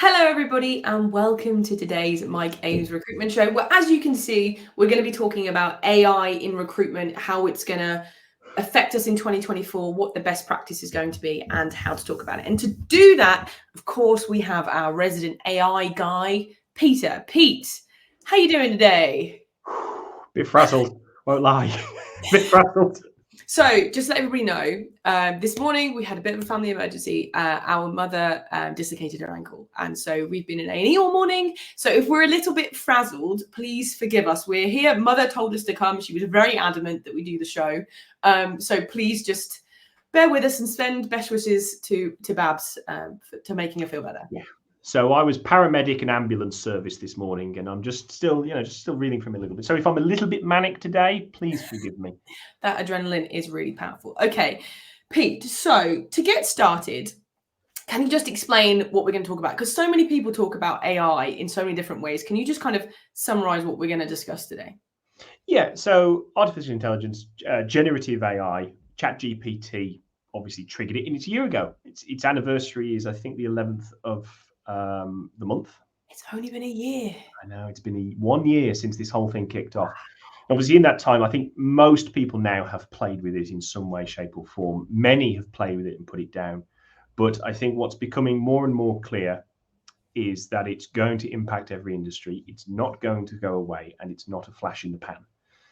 Hello, everybody, and welcome to today's Mike Ames Recruitment Show, where, as you can see, we're going to be talking about AI in recruitment, how it's going to affect us in 2024, what the best practice is going to be, and how to talk about it. And to do that, of course, we have our resident AI guy, Peter. Pete, how you doing today? Bit frazzled, won't lie. Bit frazzled. So, just to let everybody know, this morning we had a bit of a family emergency. Our mother dislocated her ankle, and so we've been in A&E all morning. So, if we're a little bit frazzled, please forgive us. We're here. Mother told us to come. She was very adamant that we do the show. So, please just bear with us and send best wishes to Babs to making her feel better. Yeah. So I was paramedic and ambulance service this morning, and I'm just still reeling from it a little bit. So if I'm a little bit manic today, please forgive me. That adrenaline is really powerful. Okay, Pete. So to get started, can you just explain what we're going to talk about? Because so many people talk about AI in so many different ways. Can you just kind of summarize what we're going to discuss today? Yeah. So artificial intelligence, generative AI, ChatGPT obviously triggered it, and it's a year ago. Its anniversary is, I think, the 11th of the month. It's only been a year. I know, it's been 1 year since this whole thing kicked off. Obviously, in that time, I think most people now have played with it in some way, shape, or form. Many have played with it and put it down. But I think what's becoming more and more clear is that it's going to impact every industry. It's not going to go away, and it's not a flash in the pan.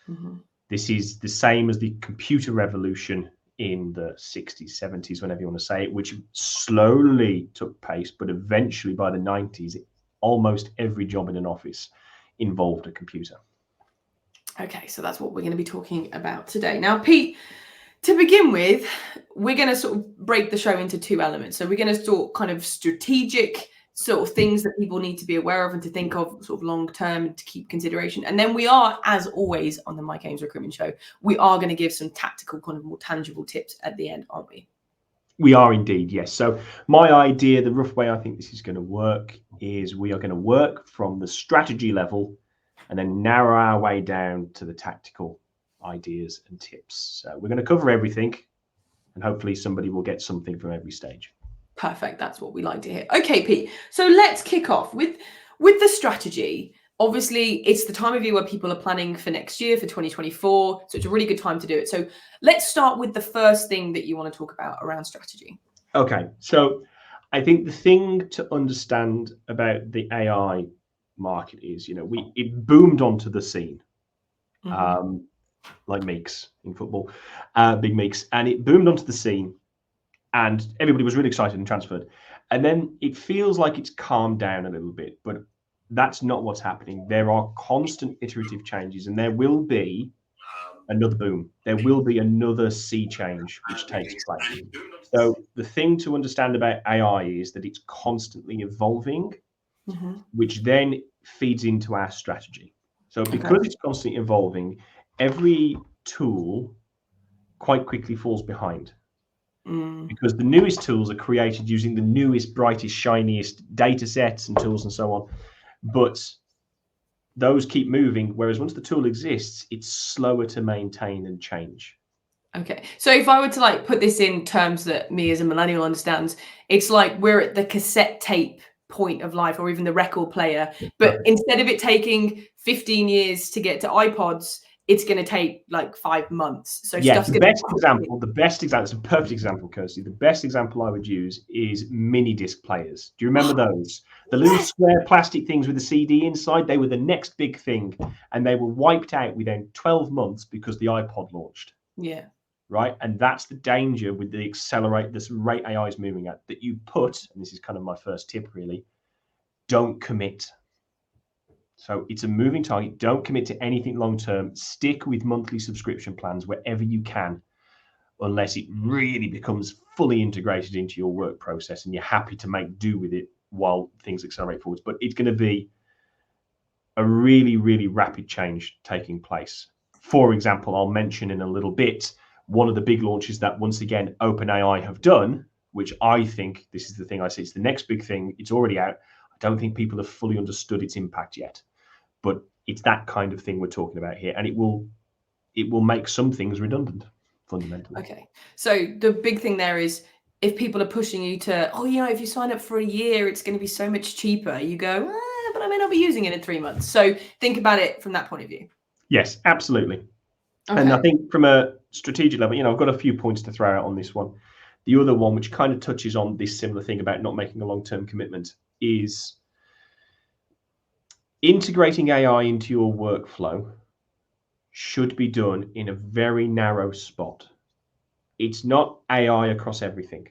Mm-hmm. This is the same as the computer revolution in the 60s, 70s, whenever you want to say it, which slowly took pace, but eventually by the 90s, almost every job in an office involved a computer. Okay, so that's what we're going to be talking about today. Now, Pete, to begin with, we're going to sort of break the show into two elements. So we're going to sort kind of strategic sort of things that people need to be aware of and to think of sort of long term to keep consideration. And then we are, as always, on the Mike Ames Recruitment Show, we are going to give some tactical, kind of more tangible tips at the end, aren't we? We are indeed, yes. So my idea, the rough way I think this is going to work, is we are going to work from the strategy level and then narrow our way down to the tactical ideas and tips. So we're going to cover everything, and hopefully somebody will get something from every stage. Perfect. That's what we like to hear. Okay, Pete. So let's kick off with the strategy. Obviously, it's the time of year where people are planning for next year, for 2024. So it's a really good time to do it. So let's start with the first thing that you want to talk about around strategy. Okay. So I think the thing to understand about the AI market is, it boomed onto the scene, like Meeks in football, big Meeks, and it boomed onto the scene. And everybody was really excited and transferred. And then it feels like it's calmed down a little bit, but that's not what's happening. There are constant iterative changes, and there will be another boom. There will be another sea change which takes place. So the thing to understand about AI is that it's constantly evolving, which then feeds into our strategy. So because it's constantly evolving, every tool quite quickly falls behind. Because the newest tools are created using the newest, brightest, shiniest data sets and tools and so on. But those keep moving, whereas once the tool exists, it's slower to maintain and change. Okay. So if I were to put this in terms that me as a millennial understands, it's like we're at the cassette tape point of life, or even the record player. But instead of it taking 15 years to get to iPods, it's going to take 5 months. So yeah, the best example, it's a perfect example, Kirsty. The best example I would use is mini disc players. Do you remember those? The little square plastic things with the CD inside, they were the next big thing, and they were wiped out within 12 months because the iPod launched. Yeah. Right. And that's the danger with this rate AI is moving at, that you put, and this is kind of my first tip really, don't commit. So it's a moving target. Don't commit to anything long-term. Stick with monthly subscription plans wherever you can, unless it really becomes fully integrated into your work process and you're happy to make do with it while things accelerate forwards. But it's going to be a really, really rapid change taking place. For example, I'll mention in a little bit, one of the big launches that, once again, OpenAI have done, which I think, this is the thing I say, it's the next big thing. It's already out. I don't think people have fully understood its impact yet. But it's that kind of thing we're talking about here. And it will make some things redundant, fundamentally. Okay. So the big thing there is if people are pushing you to, oh, if you sign up for a year, it's going to be so much cheaper. You go, but I may not be using it in 3 months. So think about it from that point of view. Yes, absolutely. Okay. And I think from a strategic level, I've got a few points to throw out on this one. The other one, which kind of touches on this similar thing about not making a long-term commitment, is integrating AI into your workflow should be done in a very narrow spot. It's not AI across everything.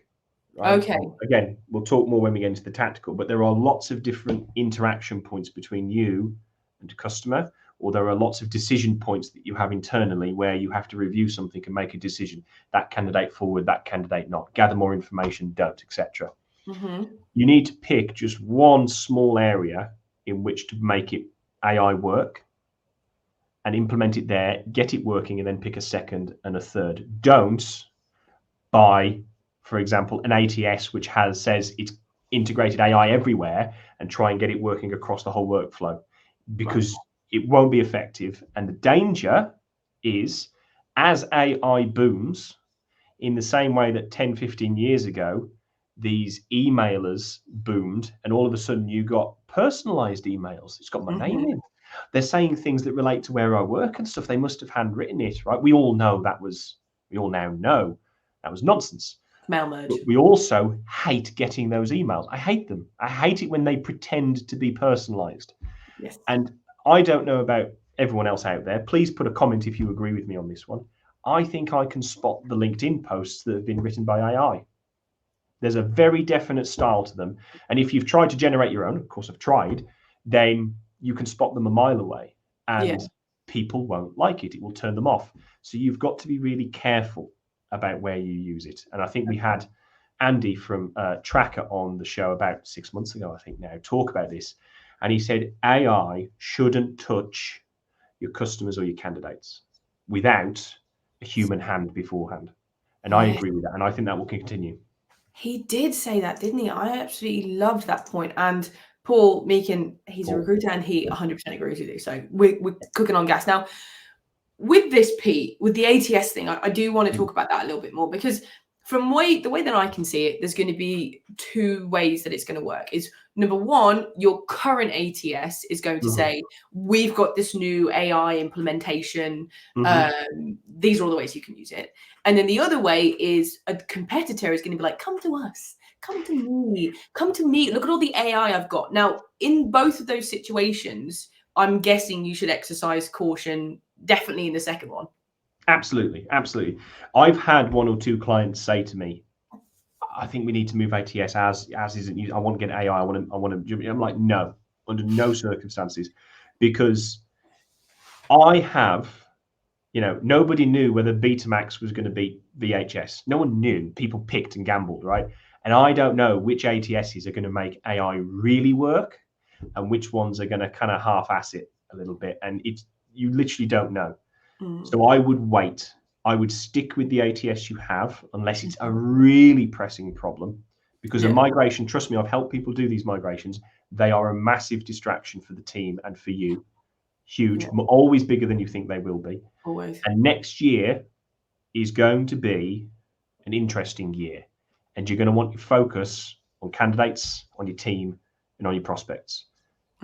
Right? Okay. Again, we'll talk more when we get into the tactical, but there are lots of different interaction points between you and the customer, or there are lots of decision points that you have internally where you have to review something and make a decision. That candidate forward, that candidate not. Gather more information, don't, etc. You need to pick just one small area in which to make it AI work and implement it there, get it working, and then pick a second and a third. Don't buy, for example, an ATS which says it's integrated AI everywhere and try and get it working across the whole workflow, because it won't be effective. And the danger is, as AI booms, in the same way that 10, 15 years ago, these emailers boomed, and all of a sudden you got personalized emails. It's got my name in. They're saying things that relate to where I work and stuff. They must have handwritten it, right? We all now know that was nonsense. Mail merge. But we also hate getting those emails. I hate them. I hate it when they pretend to be personalized. Yes. And I don't know about everyone else out there. Please put a comment if you agree with me on this one. I think I can spot the LinkedIn posts that have been written by AI. There's a very definite style to them. And if you've tried to generate your own, of course I've tried, then you can spot them a mile away. And people won't like it. It will turn them off. So you've got to be really careful about where you use it. And I think we had Andy from Tracker on the show about 6 months ago, I think now, talk about this. And he said AI shouldn't touch your customers or your candidates without a human hand beforehand. And I agree with that. And I think that will continue. He did say that, didn't he? I absolutely loved that point. And Paul Meakin, he's a recruiter, and he 100% agrees with you. So we're cooking on gas. Now, with this, Pete, with the ATS thing, I do want to talk about that a little bit more, because from the way that I can see it, there's going to be two ways that it's going to work. Is number one, your current ATS is going to say, we've got this new AI implementation. These are all the ways you can use it. And then the other way is a competitor is going to be like, come to us, come to me. Look at all the AI I've got. Now, in both of those situations, I'm guessing you should exercise caution, definitely in the second one. Absolutely. I've had one or two clients say to me, I think we need to move ATS as isn't used. I want to get AI. I want to. I'm like, no, under no circumstances, because I have, nobody knew whether Betamax was going to beat VHS. No one knew. People picked and gambled, right? And I don't know which ATSs are going to make AI really work and which ones are going to kind of half-ass it a little bit. And you literally don't know. So I would wait. I would stick with the ATS you have unless it's a really pressing problem, because a migration, trust me, I've helped people do these migrations. They are a massive distraction for the team and for you. Huge, always bigger than you think they will be. Always. And next year is going to be an interesting year. And you're going to want your focus on candidates, on your team, and on your prospects.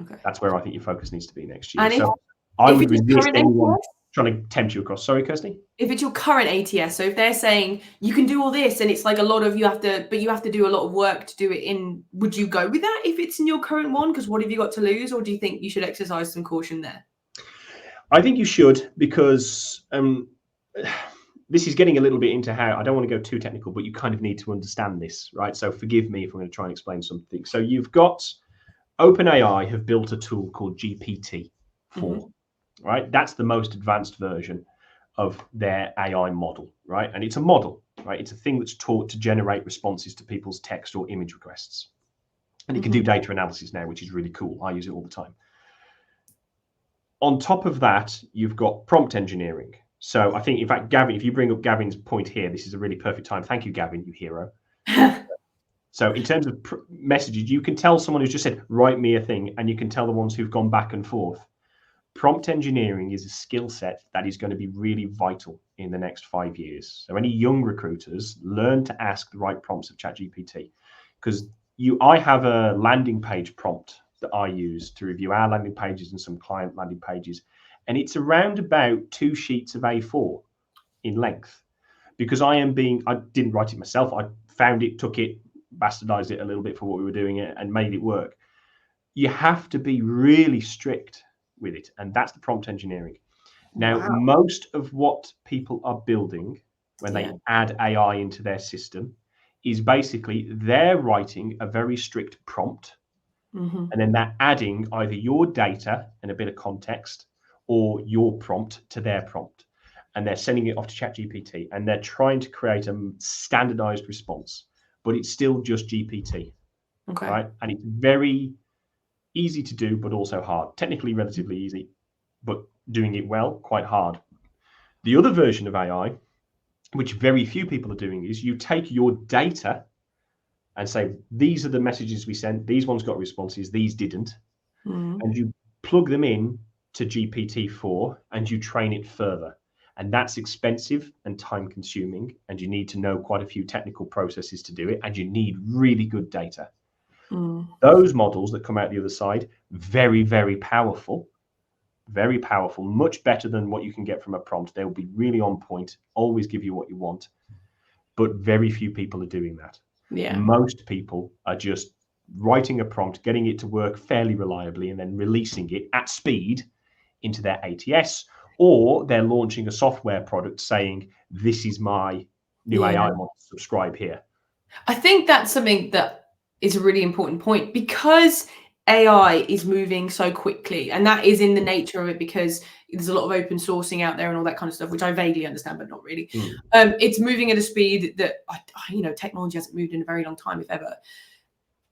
Okay. That's where I think your focus needs to be next year. So I would resist anyone trying to tempt you across. Sorry, Kirsty? If it's your current ATS, so if they're saying you can do all this and it's like a lot of you have to do a lot of work to do it in, would you go with that if it's in your current one? Because what have you got to lose? Or do you think you should exercise some caution there? I think you should, because this is getting a little bit into how, I don't want to go too technical, but you kind of need to understand this, right? So forgive me if I'm going to try and explain something. So you've got OpenAI have built a tool called GPT-4. Right? That's the most advanced version of their AI model, right? And it's a model, right? It's a thing that's taught to generate responses to people's text or image requests. And it can do data analysis now, which is really cool. I use it all the time. On top of that, you've got prompt engineering. So I think, in fact, Gavin, if you bring up Gavin's point here, this is a really perfect time. Thank you, Gavin, you hero. So in terms of messages, you can tell someone who's just said, write me a thing, and you can tell the ones who've gone back and forth. Prompt engineering is a skill set that is going to be really vital in the next 5 years. So any young recruiters, learn to ask the right prompts of ChatGPT, because I have a landing page prompt that I use to review our landing pages and some client landing pages, and it's around about 2 sheets of A4 in length, because I didn't write it myself. I found it, took it, bastardized it a little bit for what we were doing and made it work. You have to be really strict with it, and that's the prompt engineering. Now, Wow. most of what people are building when they add AI into their system is basically they're writing a very strict prompt, and then they're adding either your data and a bit of context or your prompt to their prompt, and they're sending it off to ChatGPT, and they're trying to create a standardized response, but it's still just GPT, right? And it's very easy to do, but also hard. Technically relatively easy, but doing it well, quite hard. The other version of AI, which very few people are doing, is you take your data and say, these are the messages we sent, these ones got responses, these didn't, and you plug them in to GPT-4 and you train it further. And that's expensive and time consuming, and you need to know quite a few technical processes to do it, and you need really good data. Those models that come out the other side, very, very powerful, much better than what you can get from a prompt. They'll be really on point, always give you what you want, but very few people are doing that. Most people are just writing a prompt, getting it to work fairly reliably, and then releasing it at speed into their ATS, or they're launching a software product saying, this is my new AI model, subscribe here. I think that's something that is a really important point, because AI is moving so quickly, and that is in the nature of it, because there's a lot of open sourcing out there and all that kind of stuff, which I vaguely understand, but not really. It's moving at a speed that, technology hasn't moved in a very long time, if ever.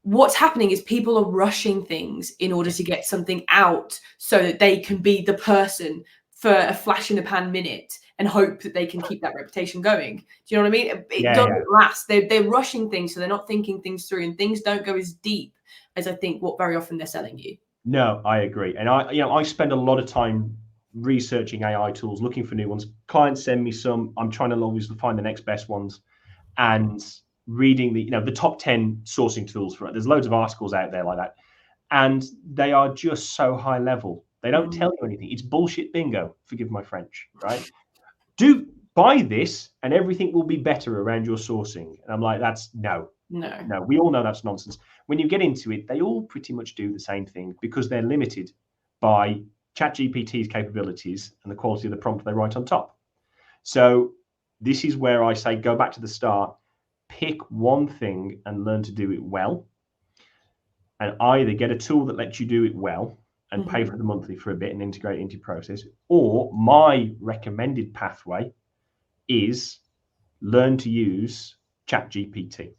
What's happening is people are rushing things in order to get something out so that they can be the person for a flash in the pan minute and hope that they can keep that reputation going. Do you know what I mean? It doesn't last. They're rushing things, so they're not thinking things through, and things don't go as deep as I think what very often they're selling you. No, I agree. And I spend a lot of time researching AI tools, looking for new ones. Clients send me some. I'm trying to always find the next best ones, and reading the top 10 sourcing tools for it. There's loads of articles out there like that, and they are just so high level. They don't tell you anything. It's bullshit bingo. Forgive my French, right? Do buy this and everything will be better around your sourcing. And I'm like, no. We all know that's nonsense. When you get into it, they all pretty much do the same thing, because they're limited by ChatGPT's capabilities and the quality of the prompt they write on top. So this is where I say, go back to the start, pick one thing and learn to do it well, and either get a tool that lets you do it well and pay for the monthly for a bit and integrate it into your process, or my recommended pathway is learn to use ChatGPT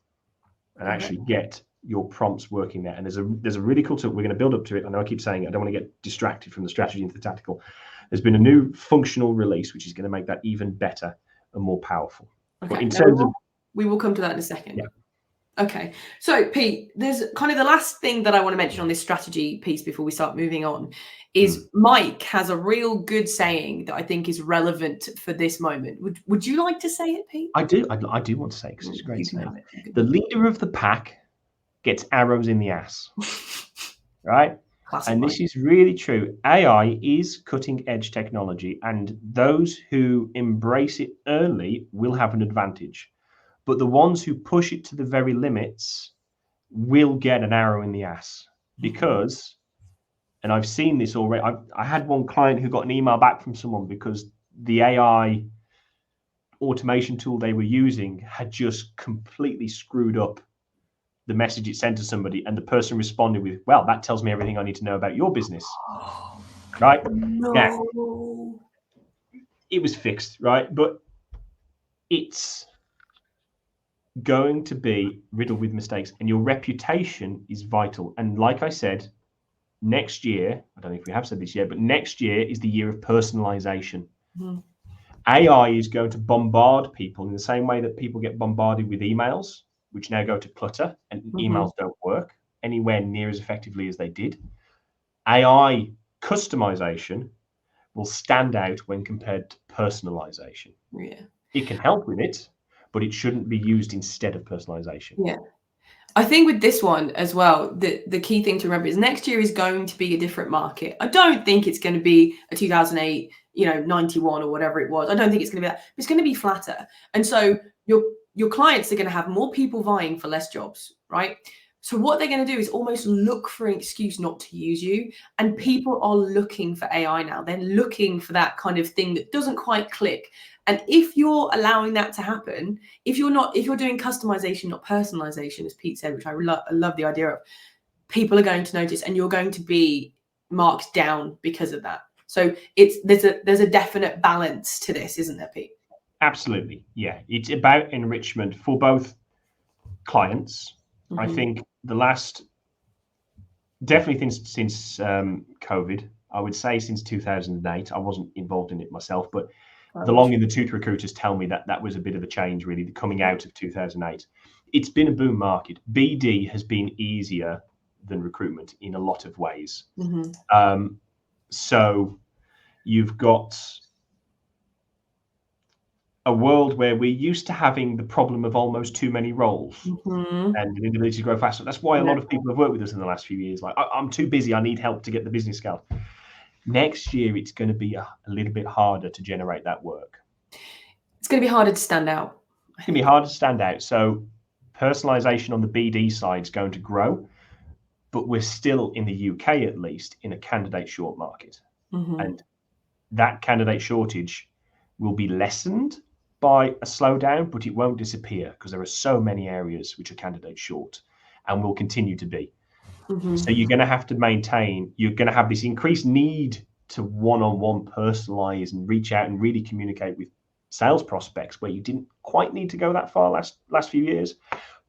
and actually get your prompts working there. And there's a really cool tool. We're going to build up to it. I know I keep saying it. I don't want to get distracted from the strategy into the tactical. There's been a new functional release, which is going to make that even better and more powerful. Okay. But in terms of, we will come to that in a second. Yeah. Okay. So Pete, there's kind of the last thing that I want to mention on this strategy piece before we start moving on is Mike has a real good saying that I think is relevant for this moment. Would you like to say it, Pete? I do want to say, because it's a great saying. The leader of the pack gets arrows in the ass, right? Classic and Mike. this is really true. AI is cutting edge technology, and those who embrace it early will have an advantage. But the ones who push it to the very limits will get an arrow in the ass, because, and I've seen this already. I had one client who got an email back from someone because the AI automation tool they were using had just completely screwed up the message it sent to somebody, and the person responded with, well, that tells me everything I need to know about your business. Right? No. Now, it was fixed, right? But it's going to be riddled with mistakes, and your reputation is vital. And like I said, next year, I don't know if we have said this yet, but next year is the year of personalization. AI is going to bombard people in the same way that people get bombarded with emails, which now go to clutter, and emails don't work anywhere near as effectively as they did. AI customization will stand out when compared to personalization. Yeah. It can help with it, but it shouldn't be used instead of personalization. Yeah. I think with this one as well, the key thing to remember is next year is going to be a different market. I don't think it's going to be a 2008, 91 or whatever it was. I don't think it's going to be that. It's going to be flatter. And so your clients are going to have more people vying for less jobs, right? So what they're going to do is almost look for an excuse not to use you. And people are looking for AI now. They're looking for that kind of thing that doesn't quite click. And if you're allowing that to happen, if you're doing customization, not personalization, as Pete said, which I love the idea of, people are going to notice, and you're going to be marked down because of that. So there's a definite balance to this, isn't there, Pete? Absolutely, yeah. It's about enrichment for both clients. Mm-hmm. I think definitely since COVID, I would say since 2008. I wasn't involved in it myself, but the long in the tooth recruiters tell me that was a bit of a change, really, coming out of 2008. It's been a boom market. BD has been easier than recruitment in a lot of ways. Mm-hmm. So you've got a world where we're used to having the problem of almost too many roles, mm-hmm. and an inability to grow faster. That's why a lot of people have worked with us in the last few years. Like, I'm too busy, I need help to get the business scaled. Next year, it's going to be a little bit harder to generate that work. It's going to be harder to stand out. It's going to be harder to stand out. So personalization on the BD side is going to grow, but we're still, in the UK at least, in a candidate short market. Mm-hmm. And that candidate shortage will be lessened by a slowdown, but it won't disappear, because there are so many areas which are candidate short and will continue to be. Mm-hmm. So you're going to have this increased need to one-on-one personalize and reach out and really communicate with sales prospects, where you didn't quite need to go that far last few years.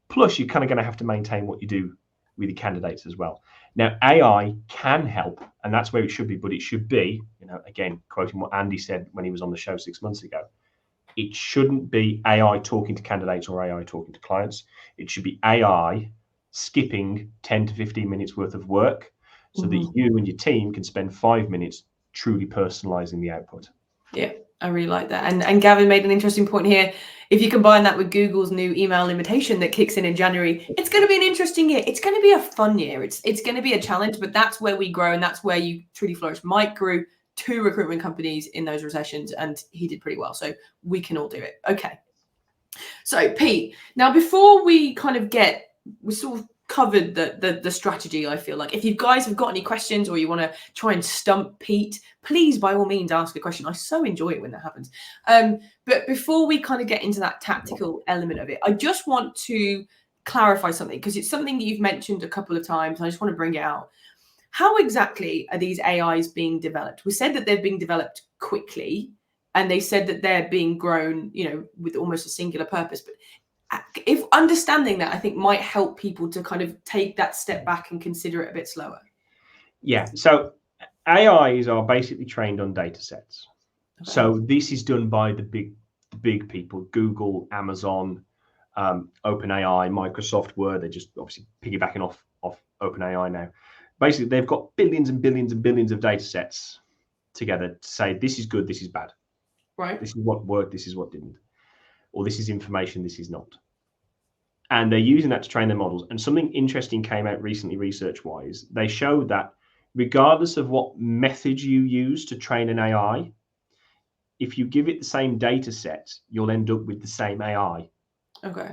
Plus, you're kind of going to have to maintain what you do with the candidates as well. Now, AI can help, and that's where it should be, but it should be, again, quoting what Andy said when he was on the show 6 months ago, it shouldn't be AI talking to candidates or AI talking to clients. It should be AI skipping 10 to 15 minutes worth of work, so that you and your team can spend 5 minutes truly personalizing the output. Yeah, I really like that. And Gavin made an interesting point here. If you combine that with Google's new email invitation that kicks in January, it's going to be an interesting year. It's going to be a fun year. It's going to be a challenge, but that's where we grow, and that's where you truly flourish. Mike grew 2 recruitment companies in those recessions, and he did pretty well. So we can all do it. Okay. So Pete, now before we sort of covered the strategy, I feel like if you guys have got any questions or you want to try and stump Pete, please by all means ask a question. I so enjoy it when that happens. But before we kind of get into that tactical element of it, I just want to clarify something, because it's something that you've mentioned a couple of times. I just want to bring it out. How exactly are these AIs being developed? We said that they're being developed quickly, and they said that they're being grown, with almost a singular purpose. But if understanding that, I think, might help people to kind of take that step back and consider it a bit slower. Yeah. So AIs are basically trained on data sets. Okay. So this is done by the big people: Google, Amazon, OpenAI, Microsoft. They're just obviously piggybacking off OpenAI now. Basically, they've got billions and billions and billions of data sets together to say, this is good, this is bad. Right. This is what worked, this is what didn't. Or this is information, this is not. And they're using that to train their models. And something interesting came out recently, research-wise. They showed that regardless of what method you use to train an AI, if you give it the same data set, you'll end up with the same AI. Okay.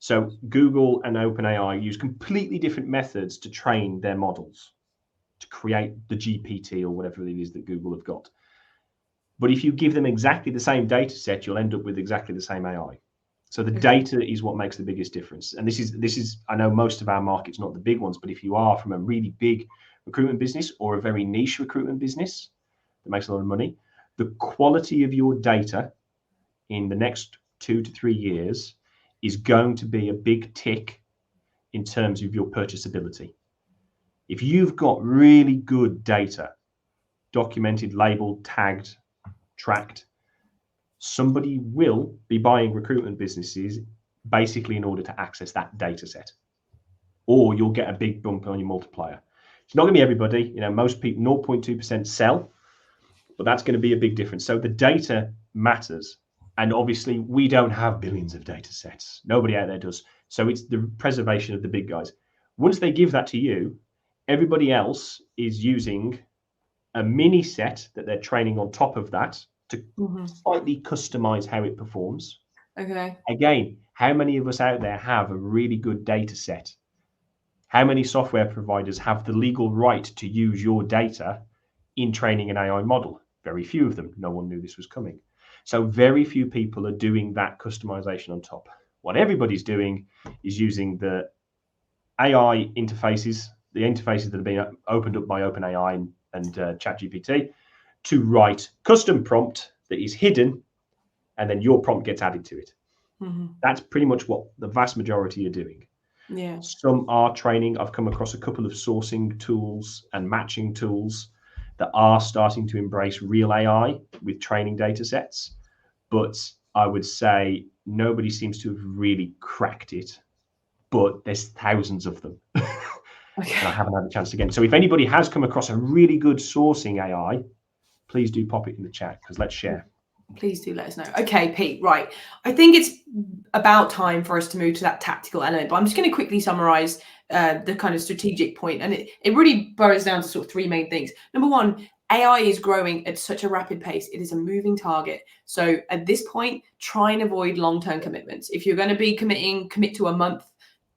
So Google and OpenAI use completely different methods to train their models, to create the GPT or whatever it is that Google have got. But if you give them exactly the same data set, you'll end up with exactly the same AI. So the data is what makes the biggest difference. And this is, I know most of our market's not the big ones, but if you are from a really big recruitment business or a very niche recruitment business that makes a lot of money, the quality of your data in the next 2 to 3 years is going to be a big tick in terms of your purchasability. If you've got really good data, documented, labeled, tagged, tracked, somebody will be buying recruitment businesses basically in order to access that data set, or you'll get a big bump on your multiplier. It's not going to be everybody. Most people, 0.2% sell, but that's going to be a big difference. So the data matters. And obviously, we don't have billions of data sets. Nobody out there does. So it's the preservation of the big guys. Once they give that to you, everybody else is using a mini set that they're training on top of that to slightly customize how it performs. Okay. Again, how many of us out there have a really good data set? How many software providers have the legal right to use your data in training an AI model? Very few of them. No one knew this was coming. So very few people are doing that customization on top. What everybody's doing is using the AI interfaces, the interfaces that have been opened up by OpenAI and ChatGPT, to write custom prompt that is hidden, and then your prompt gets added to it. That's pretty much what the vast majority are doing. Yeah. Some are training. I've come across a couple of sourcing tools and matching tools that are starting to embrace real AI with training data sets. But I would say nobody seems to have really cracked it. But there's thousands of them. Okay. And I haven't had a chance again. So if anybody has come across a really good sourcing AI, please do pop it in the chat, because let's share. Please do let us know. Okay, Pete, right. I think it's about time for us to move to that tactical element, but I'm just going to quickly summarize the kind of strategic point. And it really boils down to sort of three main things. Number one, AI is growing at such a rapid pace. It is a moving target. So at this point, try and avoid long-term commitments. If you're going to be commit to a month,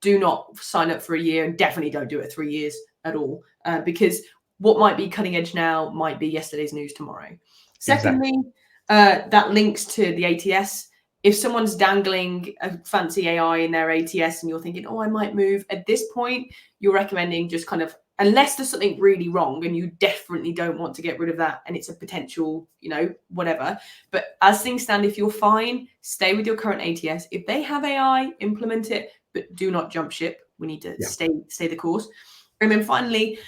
do not sign up for a year, and definitely don't do it 3 years at all, because what might be cutting edge now might be yesterday's news tomorrow. Secondly, that links to the ATS. If someone's dangling a fancy AI in their ATS and you're thinking, oh, I might move, at this point, you're recommending just kind of, unless there's something really wrong and you definitely don't want to get rid of that and it's a potential, whatever. But as things stand, if you're fine, stay with your current ATS. If they have AI, implement it, but do not jump ship. We need to stay the course. And then finally,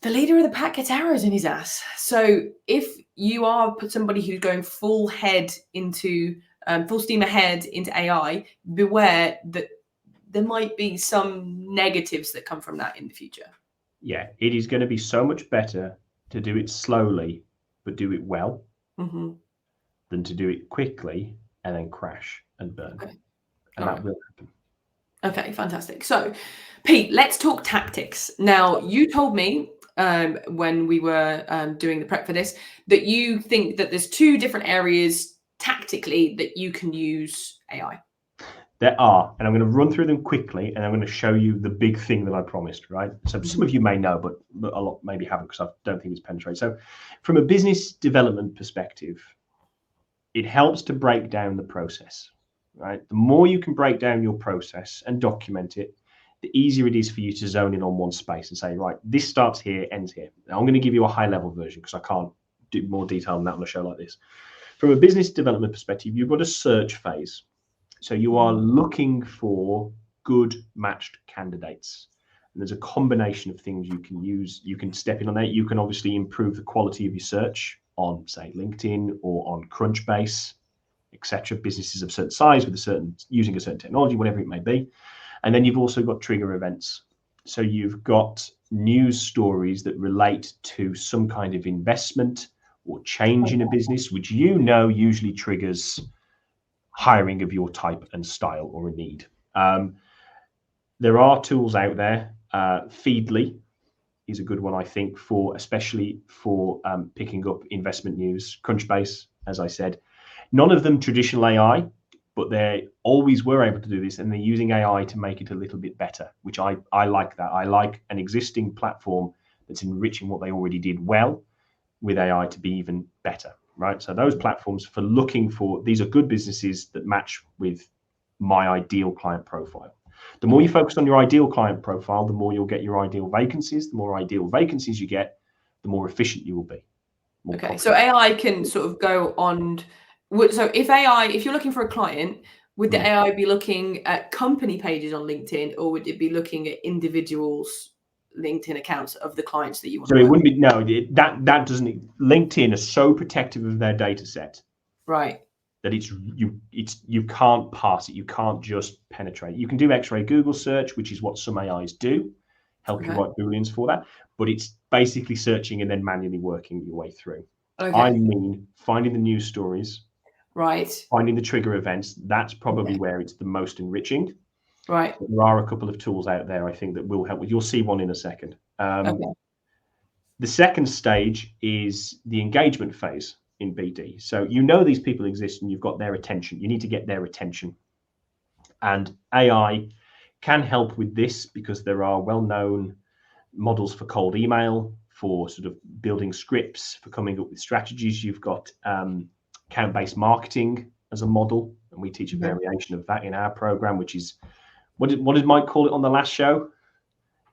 the leader of the pack gets arrows in his ass. So if you are somebody who's going full steam ahead into AI, beware that there might be some negatives that come from that in the future. Yeah, it is going to be so much better to do it slowly, but do it well, than to do it quickly and then crash and burn. Okay. And that will happen. Okay, fantastic. So, Pete, let's talk tactics. Now, you told me when we were doing the prep for this that you think that there's two different areas tactically that you can use AI. There are, and I'm going to run through them quickly, and I'm going to show you the big thing that I promised, right? So some of you may know, but a lot maybe haven't, because I don't think it's penetrated. So from a business development perspective, it helps to break down the process, right? The more you can break down your process and document it, the easier it is for you to zone in on one space and say, right, this starts here, ends here. Now, I'm going to give you a high-level version because I can't do more detail than that on a show like this. From a business development perspective, you've got a search phase. So you are looking for good matched candidates. And there's a combination of things you can use. You can step in on that. You can obviously improve the quality of your search on, say, LinkedIn or on Crunchbase, etc. Businesses of certain size using a certain technology, whatever it may be. And then you've also got trigger events. So you've got news stories that relate to some kind of investment or change in a business, which usually triggers hiring of your type and style or a need. There are tools out there. Feedly is a good one, I think, especially for picking up investment news. Crunchbase, as I said, none of them traditional AI, but they always were able to do this, and they're using AI to make it a little bit better, which I like that. I like an existing platform that's enriching what they already did well with AI to be even better, right? So those platforms for looking for, these are good businesses that match with my ideal client profile. The more you focus on your ideal client profile, the more you'll get your ideal vacancies. The more ideal vacancies you get, the more efficient you will be. Okay, so AI can sort of go on. So if you're looking for a client, would the AI be looking at company pages on LinkedIn, or would it be looking at individuals' LinkedIn accounts of the clients that you want? So it wouldn't be, no, that doesn't. LinkedIn are so protective of their data set, right? That you can't pass it. You can't just penetrate. You can do X-ray Google search, which is what some AIs do, help you write Booleans for that. But it's basically searching and then manually working your way through. Okay. I mean, finding the news stories, Right. finding the trigger events. That's probably Okay. where it's the most enriching. Right. There are a couple of tools out there, I think, that will help. You'll see one in a second. Okay. The second stage is the engagement phase in BD. So you know these people exist and you've got their attention. You need to get their attention. And AI can help with this because there are well-known models for cold email, for sort of building scripts, for coming up with strategies. You've got account-based marketing as a model, and we teach a variation of that in our program, which is, what did Mike call it on the last show?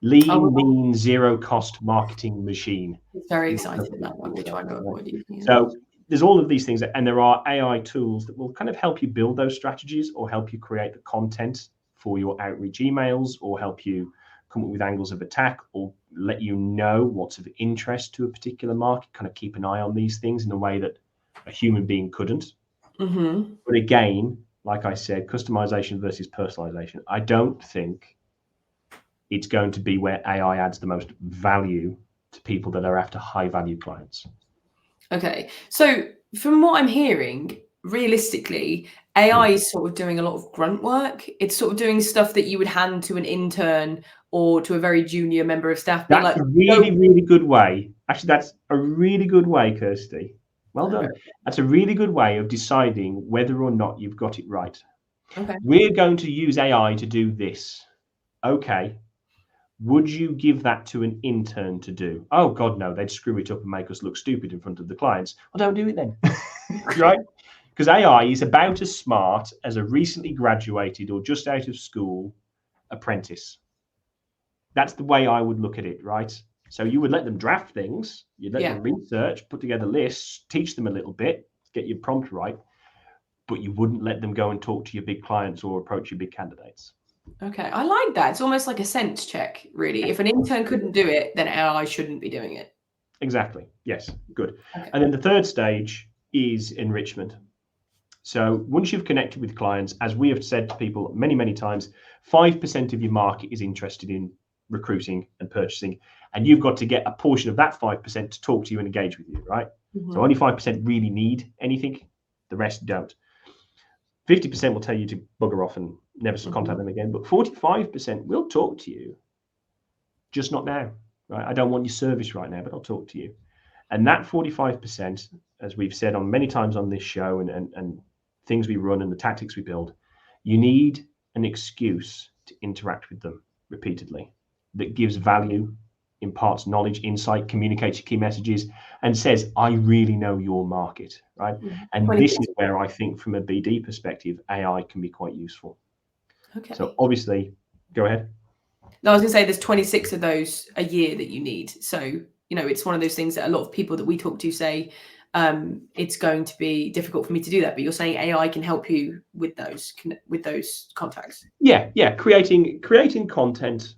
Lean, mean, zero-cost marketing machine. He's very excited about that, which I know what you're using. So there's all of these things, and there are AI tools that will kind of help you build those strategies or help you create the content for your outreach emails or help you come up with angles of attack or let you know what's of interest to a particular market, kind of keep an eye on these things in a way that a human being couldn't. Mm-hmm. But again, like I said, customization versus personalization. I don't think it's going to be where AI adds the most value to people that are after high value clients. Okay. So from what I'm hearing, realistically, AI is sort of doing a lot of grunt work. It's sort of doing stuff that you would hand to an intern or to a very junior member of staff. That's a really good way. Actually, that's a really good way, Kirsty. Well done. That's a really good way of deciding whether or not you've got it right. Okay. We're going to use AI to do this. Okay. Would you give that to an intern to do? Oh, God, no. They'd screw it up and make us look stupid in front of the clients. Well, don't do it then. Right? Because AI is about as smart as a recently graduated or just out of school apprentice. That's the way I would look at it, right? So you would let them draft things, you'd let them research, put together lists, teach them a little bit, get your prompt right, but you wouldn't let them go and talk to your big clients or approach your big candidates. Okay, I like that. It's almost like a sense check, really. If an intern couldn't do it, then AI shouldn't be doing it. Exactly. Yes. Good. Okay. And then the third stage is enrichment. So once you've connected with clients, as we have said to people many, many times, 5% of your market is interested in recruiting and purchasing, and you've got to get a portion of that 5% to talk to you and engage with you, right? Mm-hmm. So only 5% really need anything, the rest don't. 50% will tell you to bugger off and never contact them again, but 45% will talk to you, just not now, right? I don't want your service right now, but I'll talk to you. And that 45%, as we've said on many times on this show and things we run and the tactics we build, you need an excuse to interact with them repeatedly that gives value, imparts knowledge, insight, communicates your key messages, and says, I really know your market, right? And this is where I think from a BD perspective, AI can be quite useful. Okay. So obviously, go ahead. No, I was going to say there's 26 of those a year that you need. So, you know, it's one of those things that a lot of people that we talk to say, it's going to be difficult for me to do that. But you're saying AI can help you with those contacts. Yeah. Creating content.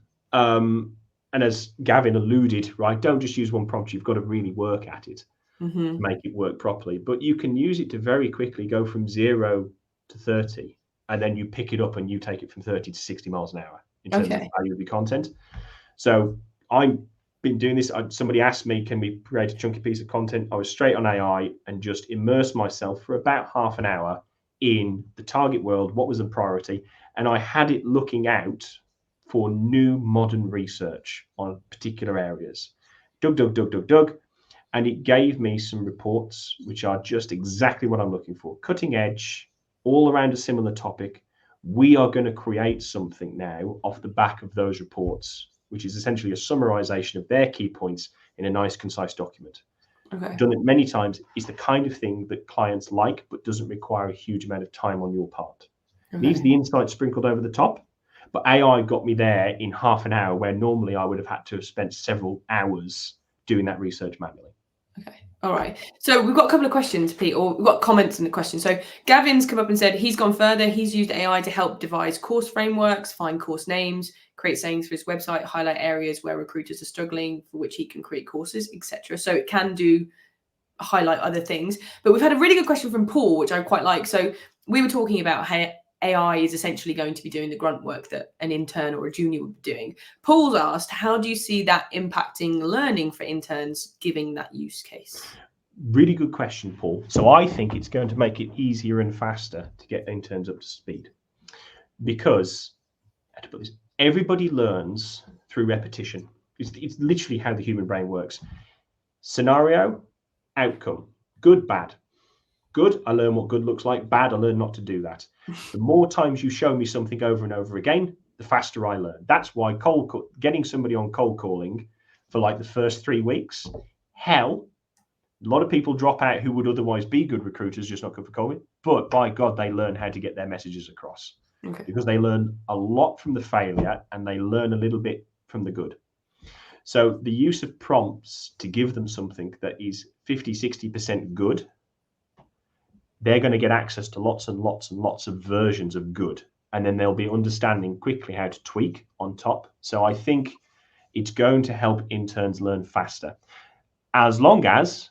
And as Gavin alluded, right, don't just use one prompt. You've got to really work at it to make it work properly. But you can use it to very quickly go from 0 to 30, and then you pick it up and you take it from 30 to 60 miles an hour in terms of the value of your content. So I've been doing this. Somebody asked me, can we create a chunky piece of content? I was straight on AI and just immersed myself for about half an hour in the target world, what was the priority, and I had it looking out for new modern research on particular areas. Dug, and it gave me some reports which are just exactly what I'm looking for. Cutting edge, all around a similar topic. We are going to create something now off the back of those reports, which is essentially a summarization of their key points in a nice, concise document. Okay. Done it many times. Is the kind of thing that clients like, but doesn't require a huge amount of time on your part. Okay. Needs the insight sprinkled over the top, but AI got me there in half an hour, where normally I would have had to have spent several hours doing that research manually. Okay. All right. So we've got a couple of questions, Pete, or we've got comments in the question. So Gavin's come up and said he's gone further. He's used AI to help devise course frameworks, find course names, create sayings for his website, highlight areas where recruiters are struggling for which he can create courses, etc. So it can highlight other things. But we've had a really good question from Paul, which I quite like. So we were talking about how AI is essentially going to be doing the grunt work that an intern or a junior would be doing. Paul's asked, how do you see that impacting learning for interns, giving that use case? really good question, Paul. So I think it's going to make it easier and faster to get interns up to speed, because how to put this, everybody learns through repetition. It's literally how the human brain works. Scenario, outcome, good, bad. Good, I learn what good looks like. Bad, I learn not to do that. The more times you show me something over and over again, the faster I learn. That's why getting somebody on cold calling for like the first 3 weeks, hell, a lot of people drop out who would otherwise be good recruiters, just not good for calling. But by God, they learn how to get their messages across, because they learn a lot from the failure and they learn a little bit from the good. So the use of prompts to give them something that is 50, 60% good, they're going to get access to lots and lots and lots of versions of good. And then they'll be understanding quickly how to tweak on top. So I think it's going to help interns learn faster, as long as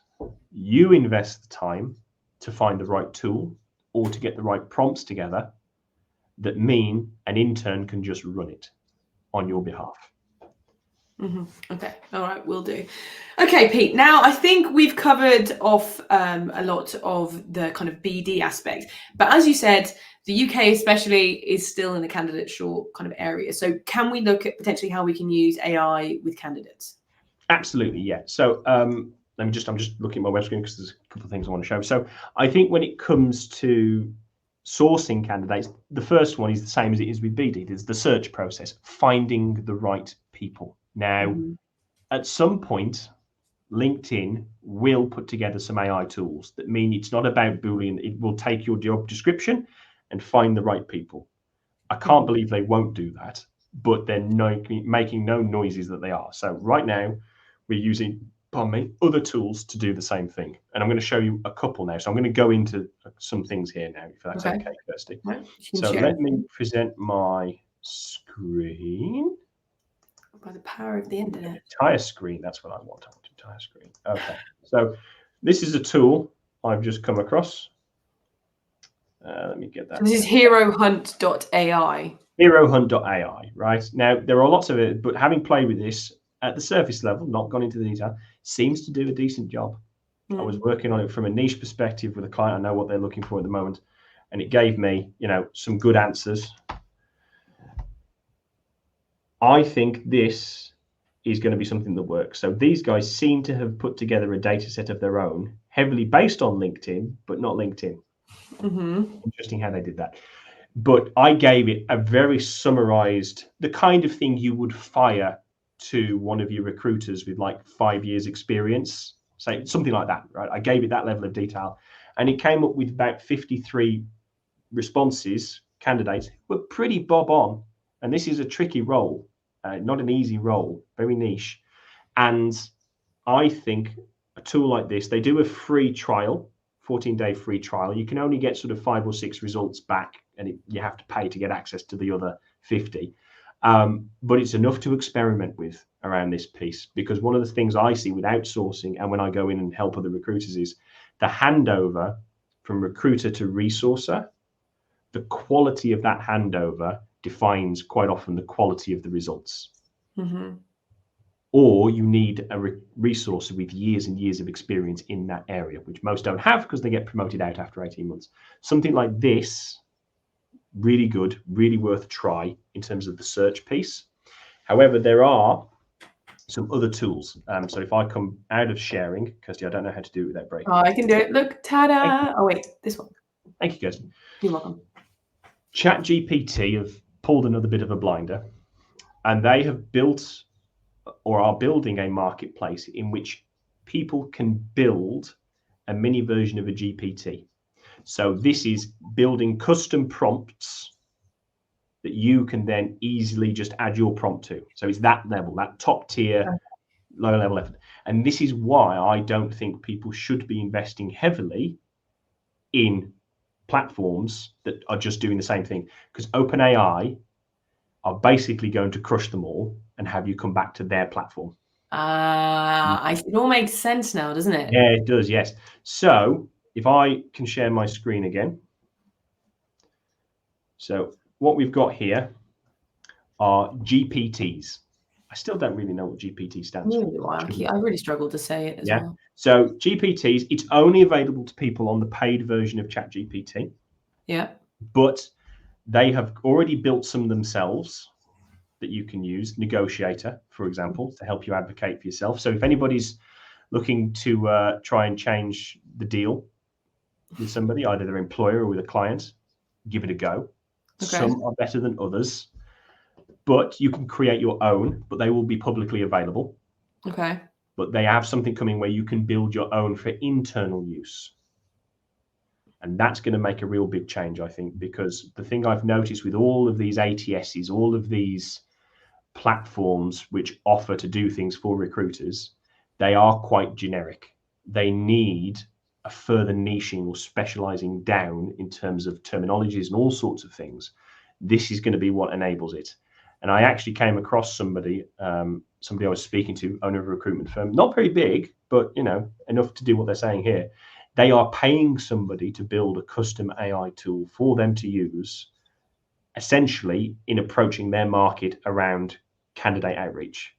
you invest the time to find the right tool or to get the right prompts together that mean an intern can just run it on your behalf. Okay, all right, will do. Okay, Pete, now I think we've covered off a lot of the kind of BD aspect, but as you said, the UK especially is still in the candidate short kind of area. So can we look at potentially how we can use AI with candidates? Absolutely, yeah. So I'm just looking at my web screen because there's a couple of things I want to show. So I think when it comes to sourcing candidates, the first one is the same as it is with BD. There's the search process, finding the right people. Now, at some point, LinkedIn will put together some AI tools that mean it's not about Boolean. It will take your job description and find the right people. I can't believe they won't do that, but they're making no noises that they are. So right now, we're using, other tools to do the same thing. And I'm going to show you a couple now. So I'm going to go into some things here now, if that's okay, Kirsty. Right. So let me present my screen. By the power of the internet. Entire screen, that's what I want. I want entire screen. Okay, so this is a tool I've just come across. Let me get that. So this is herohunt.ai. Herohunt.ai, right? Now, there are lots of it, but having played with this at the surface level, not gone into the detail, seems to do a decent job. I was working on it from a niche perspective with a client. I know what they're looking for at the moment, and it gave me, some good answers. I think this is going to be something that works. So these guys seem to have put together a data set of their own, heavily based on LinkedIn, but not LinkedIn. Interesting how they did that. But I gave it a very summarized, the kind of thing you would fire to one of your recruiters with like 5 years experience, say something like that, right? I gave it that level of detail, and it came up with about 53 responses, candidates were pretty bob on. And this is a tricky role, not an easy role, very niche. And I think a tool like this, they do a free trial, 14-day free trial. You can only get sort of 5 or 6 results back, and you have to pay to get access to the other 50. But it's enough to experiment with around this piece, because one of the things I see with outsourcing and when I go in and help other recruiters is the handover from recruiter to resourcer. The quality of that handover defines quite often the quality of the results. Or you need a resource with years and years of experience in that area, which most don't have because they get promoted out after 18 months. Something like this, really good, really worth a try in terms of the search piece. However, there are some other tools. So if I come out of sharing, Kirsty, I don't know how to do it without breaking. Oh, I can do it. Look, ta-da. Oh, wait, this one. Thank you, Kirsty. You're welcome. ChatGPT have pulled another bit of a blinder, and they have built or are building a marketplace in which people can build a mini version of a GPT. So this is building custom prompts that you can then easily just add your prompt to. So it's that level, that top tier, low level effort. And this is why I don't think people should be investing heavily in platforms that are just doing the same thing, because OpenAI are basically going to crush them all and have you come back to their platform. It all makes sense now, doesn't it? Yeah, it does, yes. So if I can share my screen again. So what we've got here are GPTs. I still don't really know what GPT stands Neither for. do I really struggle to say it as Yeah. well. So GPTs, it's only available to people on the paid version of ChatGPT, Yeah. but they have already built some themselves that you can use. Negotiator, for example, to help you advocate for yourself. So if anybody's looking to try and change the deal with somebody, either their employer or with a client, give it a go. Okay. Some are better than others, but you can create your own, but they will be publicly available. Okay. But they have something coming where you can build your own for internal use. And that's going to make a real big change, I think, because the thing I've noticed with all of these ATSs, all of these platforms which offer to do things for recruiters, they are quite generic. They need a further niching or specializing down in terms of terminologies and all sorts of things. This is going to be what enables it. And I actually came across somebody I was speaking to, owner of a recruitment firm, not very big, but enough to do what they're saying here. They are paying somebody to build a custom AI tool for them to use, essentially in approaching their market around candidate outreach,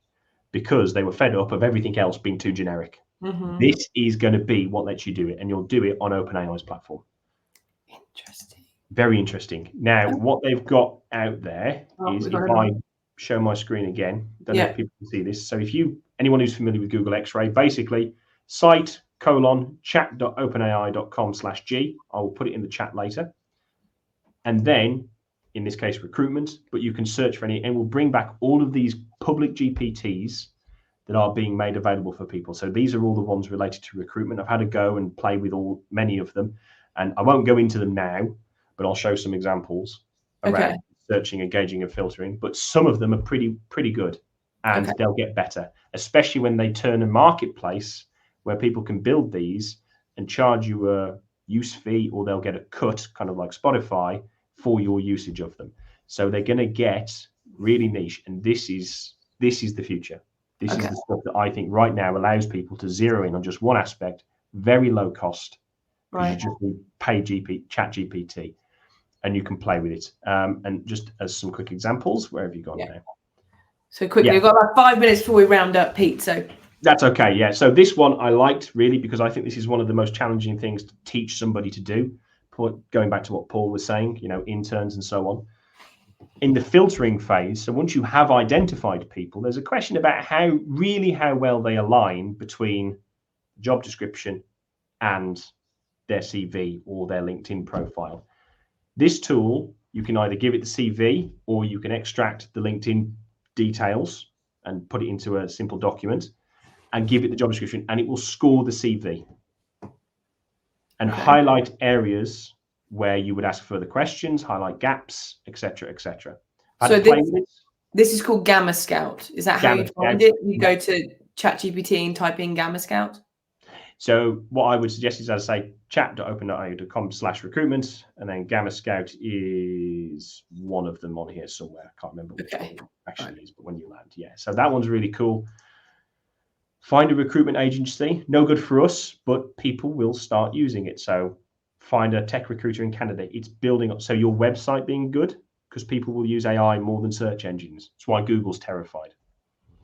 because they were fed up of everything else being too generic. Mm-hmm. This is going to be what lets you do it, and you'll do it on OpenAI's platform. Interesting. Very interesting. Now, what they've got out there is, if I show my screen again, don't know if people can see this. So if anyone who's familiar with Google X-Ray, basically site:/chat.openai.com/G. I will put it in the chat later. And then, in this case, recruitment, but you can search for any, and we'll bring back all of these public GPTs that are being made available for people. So these are all the ones related to recruitment. I've had a go and play with many of them, and I won't go into them now, but I'll show some examples around searching, engaging, and filtering. But some of them are pretty good, and they'll get better, especially when they turn a marketplace where people can build these and charge you a use fee, or they'll get a cut, kind of like Spotify, for your usage of them. So they're going to get really niche, and this is the future. This is the stuff that I think right now allows people to zero in on just one aspect, very low cost, because you just need pay ChatGPT, and you can play with it. And just as some quick examples, where have you gone now? So quickly, we've got about 5 minutes before we round up, Pete. So that's okay. Yeah. So this one I liked really, because I think this is one of the most challenging things to teach somebody to do. Going back to what Paul was saying, interns and so on. In the filtering phase, so once you have identified people, there's a question about how well they align between job description and their CV or their LinkedIn profile. This tool, you can either give it the CV, or you can extract the LinkedIn details and put it into a simple document and give it the job description, and it will score the CV and highlight areas where you would ask further questions, highlight gaps, etc., etc. So this is called Gamma Scout. Is that how you find it? You go to ChatGPT and type in Gamma Scout? So what I would suggest is, as I say, chat.openai.com/recruitment, and then Gamma Scout is one of them on here somewhere. I can't remember which one it actually is, but when you land, So that one's really cool. Find a recruitment agency, no good for us, but people will start using it. So find a tech recruiter in Canada. It's building up. So your website being good, because people will use AI more than search engines. That's why Google's terrified.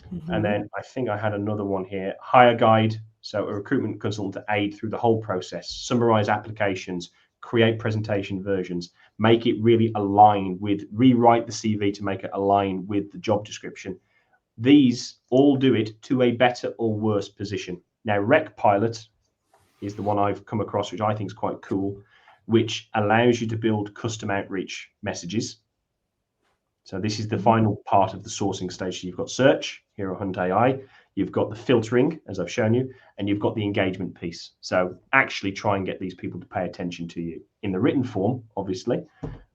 Mm-hmm. And then I think I had another one here, Hire Guide. So a recruitment consultant to aid through the whole process, summarize applications, create presentation versions, make it really aligned with, rewrite the CV to make it align with the job description. These all do it to a better or worse position. Now, Rec Pilot is the one I've come across, which I think is quite cool, which allows you to build custom outreach messages. So this is the final part of the sourcing stage. So you've got search here at Hunt AI, you've got the filtering, as I've shown you, and you've got the engagement piece. So actually try and get these people to pay attention to you in the written form, obviously,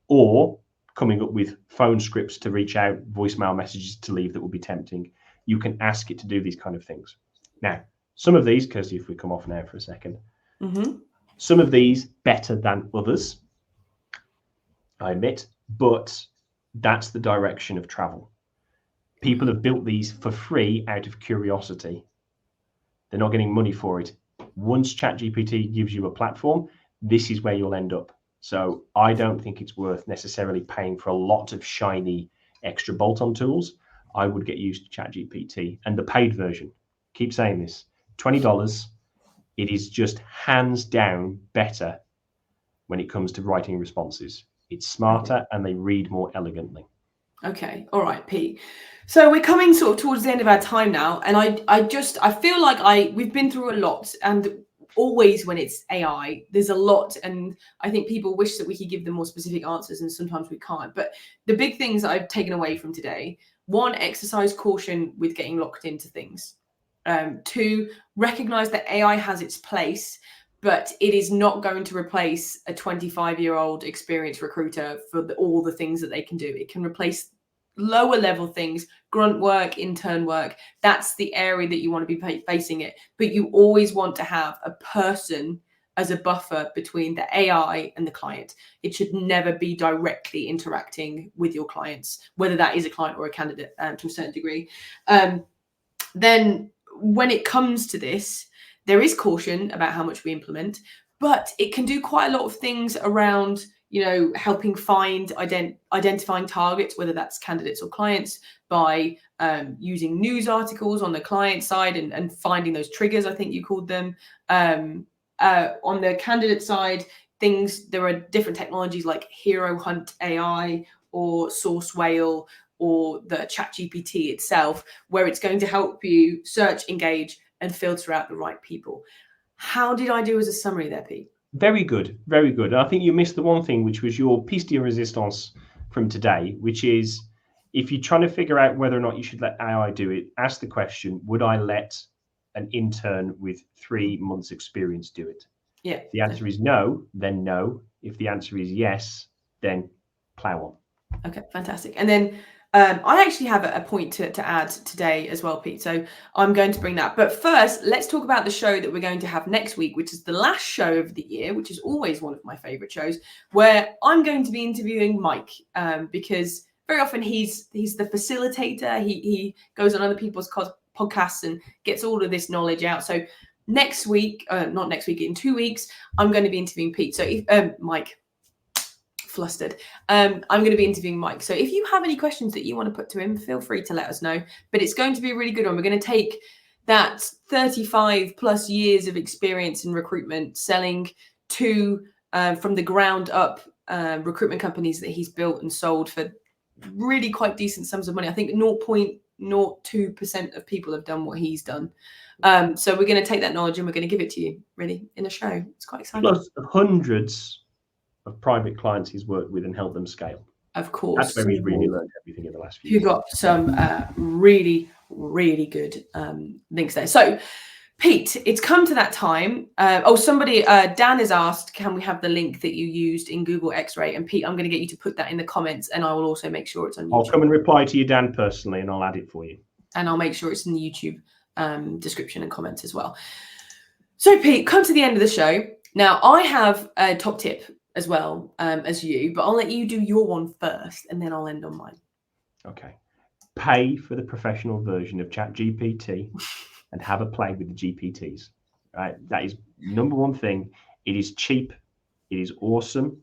or coming up with phone scripts to reach out, voicemail messages to leave that will be tempting. You can ask it to do these kind of things. Now, some of these, Kirsty, if we come off now for a second, some of these better than others, I admit, but that's the direction of travel. People have built these for free out of curiosity. They're not getting money for it. Once ChatGPT gives you a platform, this is where you'll end up. So I don't think it's worth necessarily paying for a lot of shiny extra bolt-on tools. I would get used to ChatGPT and the paid version. Keep saying this, $20. It is just hands down better when it comes to writing responses. It's smarter and they read more elegantly. Okay. All right, Pete. So we're coming sort of towards the end of our time now. And I feel like we've been through a lot, and always when it's AI, there's a lot. And I think people wish that we could give them more specific answers, and sometimes we can't. But the big things that I've taken away from today: one, exercise caution with getting locked into things. Two, recognize that AI has its place, but it is not going to replace a 25-year-old experienced recruiter for all the things that they can do. It can replace lower level things, grunt work, intern work. That's the area that you want to be facing it. But you always want to have a person as a buffer between the AI and the client. It should never be directly interacting with your clients, whether that is a client or a candidate to a certain degree. Then when it comes to this, there is caution about how much we implement, but it can do quite a lot of things around, helping find, identifying targets, whether that's candidates or clients, by using news articles on the client side and finding those triggers, I think you called them. On the candidate side, there are different technologies like Hero Hunt AI or Source Whale or the ChatGPT itself, where it's going to help you search, engage, and filter out the right people. How did I do as a summary there, Pete? Very good, very good. I think you missed the one thing, which was your piece de resistance from today, which is if you're trying to figure out whether or not you should let AI do it, ask the question, would I let an intern with 3 months experience do it? Yeah. If the answer is no, then no. If the answer is yes, then plow on. Okay, fantastic. And then I actually have a point to add today as well, Pete. So I'm going to bring that. But first, let's talk about the show that we're going to have next week, which is the last show of the year, which is always one of my favorite shows, where I'm going to be interviewing Mike, because very often he's the facilitator. He goes on other people's podcasts and gets all of this knowledge out. So next week, not next week, in 2 weeks, I'm going to be interviewing Pete. So Mike. Flustered. I'm going to be interviewing Mike. So if you have any questions that you want to put to him, feel free to let us know. But it's going to be a really good one. We're going to take that 35 plus years of experience in recruitment, selling to from the ground up recruitment companies that he's built and sold for really quite decent sums of money. I think 0.02% of people have done what he's done. So we're going to take that knowledge and we're going to give it to you really in a show. It's quite exciting. Plus hundreds of private clients he's worked with and helped them scale. Of course. That's where he's really learned everything in the last few years. You got some really, really good links there. So, Pete, it's come to that time. Somebody, Dan has asked, can we have the link that you used in Google X-Ray? And Pete, I'm going to get you to put that in the comments, and I will also make sure it's on YouTube. I'll come and reply to you, Dan, personally, and I'll add it for you. And I'll make sure it's in the YouTube description and comments as well. So, Pete, come to the end of the show. Now, I have a top tip as well as you, but I'll let you do your one first and then I'll end on mine. Okay. Pay for the professional version of ChatGPT and have a play with the GPTs. Right? That is number one thing. It is cheap. It is awesome.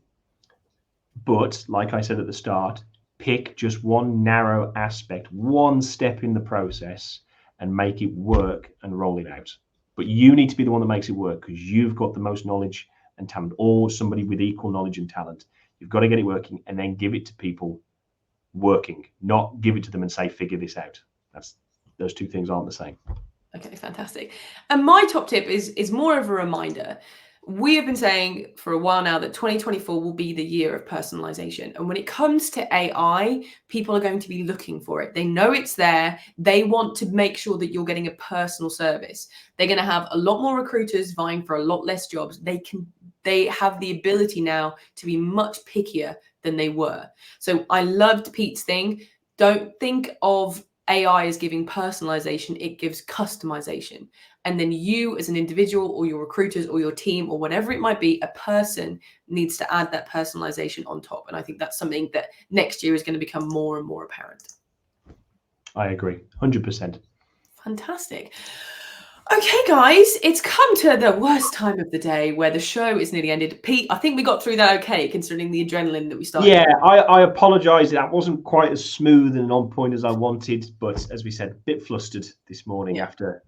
But like I said at the start, pick just one narrow aspect, one step in the process and make it work and roll it out. But you need to be the one that makes it work because you've got the most knowledge and talent, or somebody with equal knowledge and talent. You've got to get it working and then give it to people working, not give it to them and say, figure this out. Those two things aren't the same. Okay, fantastic. And my top tip is more of a reminder. We have been saying for a while now that 2024 will be the year of personalization. And when it comes to AI, people are going to be looking for it. They know it's there. They want to make sure that you're getting a personal service. They're going to have a lot more recruiters vying for a lot less jobs. They have the ability now to be much pickier than they were. So I loved Pete's thing. Don't think of AI as giving personalization, it gives customization. And then you as an individual or your recruiters or your team or whatever it might be, a person needs to add that personalization on top. And I think that's something that next year is going to become more and more apparent. I agree, 100%. Fantastic. Okay, guys, it's come to the worst time of the day where the show is nearly ended. Pete, I think we got through that okay, considering the adrenaline that we started. Yeah, I apologise. That wasn't quite as smooth and on point as I wanted, but as we said, a bit flustered this morning after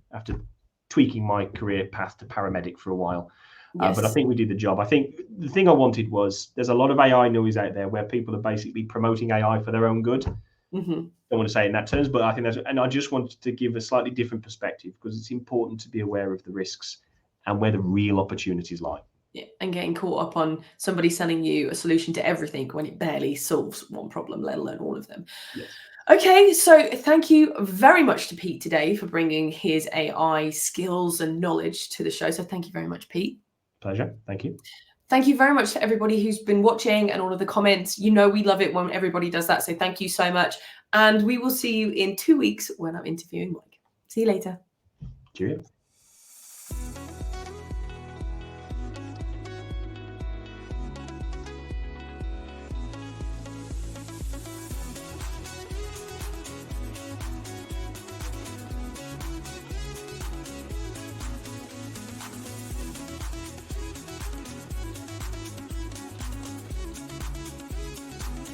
tweaking my career path to paramedic for a while. But I think we did the job. I think the thing I wanted was there's a lot of AI noise out there where people are basically promoting AI for their own good. Don't want to say it in that terms, but I think and I just wanted to give a slightly different perspective because it's important to be aware of the risks and where the real opportunities lie. Yeah, and getting caught up on somebody selling you a solution to everything when it barely solves one problem, let alone all of them. Yes. Okay, so thank you very much to Pete today for bringing his AI skills and knowledge to the show. So thank you very much, Pete. Pleasure. Thank you. Thank you very much to everybody who's been watching and all of the comments. You know we love it when everybody does that. So thank you so much. And we will see you in 2 weeks when I'm interviewing Mike. See you later. Cheerio.